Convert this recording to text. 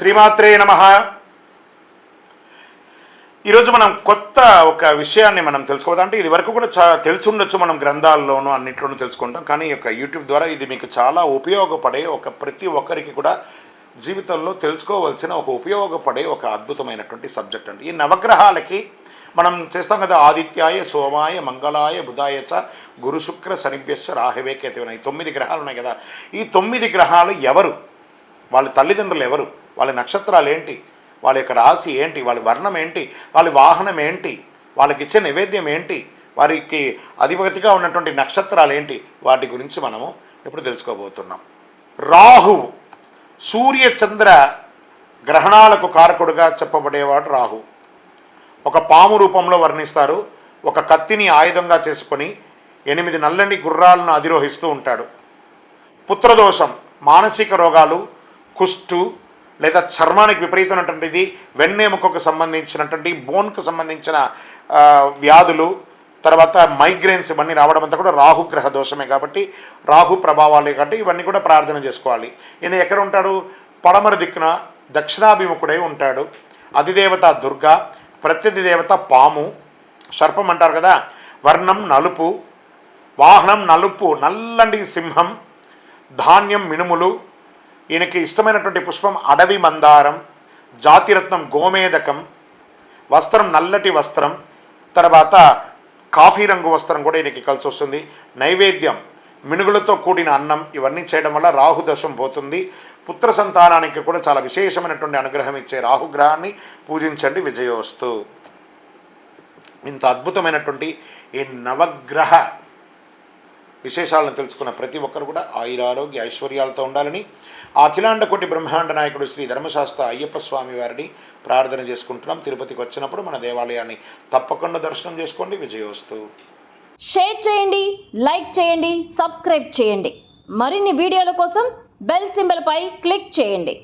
శ్రీమాత్రే నమః. ఈరోజు మనం కొత్త ఒక విషయాన్ని మనం తెలుసుకోవాలంటే ఇది వరకు కూడా తెలిసి ఉండొచ్చు, మనం గ్రంథాల్లోనూ అన్నింటిలోనూ తెలుసుకుంటాం. కానీ ఈ యొక్క యూట్యూబ్ ద్వారా ఇది మీకు చాలా ఉపయోగపడే ప్రతి ఒక్కరికి కూడా జీవితంలో తెలుసుకోవాల్సిన ఉపయోగపడే ఒక అద్భుతమైనటువంటి సబ్జెక్ట్ అండి. ఈ నవగ్రహాలకి మనం చేస్తాం కదా, ఆదిత్యాయ సోమాయ మంగళాయ బుధాయ చ గురు శుక్ర శనిభ్యశ్చ రాహవే కేతువున, ఈ 9 గ్రహాలు ఉన్నాయి కదా. ఈ 9 గ్రహాలు ఎవరు, వాళ్ళ తల్లిదండ్రులు ఎవరు, వాళ్ళ నక్షత్రాలు ఏంటి, వాళ్ళ యొక్క రాశి ఏంటి, వాళ్ళ వర్ణం ఏంటి, వాళ్ళ వాహనం ఏంటి, వాళ్ళకి ఇచ్చే నైవేద్యం ఏంటి, వారికి అధిపతిగా ఉన్నటువంటి నక్షత్రాలు ఏంటి, వాటి గురించి మనము ఇప్పుడు తెలుసుకోబోతున్నాం. రాహువు సూర్య చంద్ర గ్రహణాలకు కారకుడుగా చెప్పబడేవాడు రాహు. ఒక పాము రూపంలో వర్ణిస్తారు. ఒక కత్తిని ఆయుధంగా చేసుకొని 8 నల్లని గుర్రాలను అధిరోహిస్తూ ఉంటాడు. పుత్రదోషం, మానసిక రోగాలు, కుష్టు లేదా చర్మానికి విపరీతమైనటువంటిది, వెన్నెముకకు సంబంధించినటువంటి బోన్కు సంబంధించిన వ్యాధులు, తర్వాత మైగ్రేన్స్ ఇవన్నీ రావడం అంతా కూడా రాహుగ్రహ దోషమే. కాబట్టి రాహు ప్రభావాలే కాబట్టి ఇవన్నీ కూడా ప్రార్థన చేసుకోవాలి. ఈయన ఎక్కడ ఉంటాడు? పడమర దిక్కున దక్షిణాభిముఖుడై ఉంటాడు. అధిదేవత దుర్గా, ప్రత్యధి దేవత పాము, సర్పం అంటారు కదా. వర్ణం నలుపు, వాహనం నలుపు, నల్లండి సింహం, ధాన్యం మినుములు. ఈయనకి ఇష్టమైనటువంటి పుష్పం అడవి మందారం, జాతిరత్నం గోమేదకం, వస్త్రం నల్లటి వస్త్రం, తర్వాత కాఫీ రంగు వస్త్రం కూడా ఈయనకి కలిసి వస్తుంది. నైవేద్యం మినుగులతో కూడిన అన్నం, ఇవన్నీ చేయడం వల్ల రాహుదోషం పోతుంది. పుత్ర సంతానానికి కూడా చాలా విశేషమైనటువంటి అనుగ్రహం ఇచ్చే రాహుగ్రహాన్ని పూజించండి, విజయోస్తు. ఇంత అద్భుతమైనటువంటి ఈ నవగ్రహ విశేషాలను తెలుసుకున్న ప్రతి ఒక్కరు కూడా ఆయురారోగ్య ఐశ్వర్యాలతో ఉండాలని ఆ అఖిలాండ కోటి బ్రహ్మాండ నాయకుడు శ్రీ ధర్మశాస్త్ర అయ్యప్ప స్వామి వారిని ప్రార్థన చేసుకుంటున్నాం. తిరుపతికి వచ్చినప్పుడు మన దేవాలయాన్ని తప్పకుండా దర్శనం చేసుకోండి, విజయోస్తు. షేర్ చేయండి, లైక్ చేయండి, సబ్స్క్రైబ్ చేయండి. మరిన్ని వీడియోల కోసం బెల్ సింబల్ పై క్లిక్ చేయండి.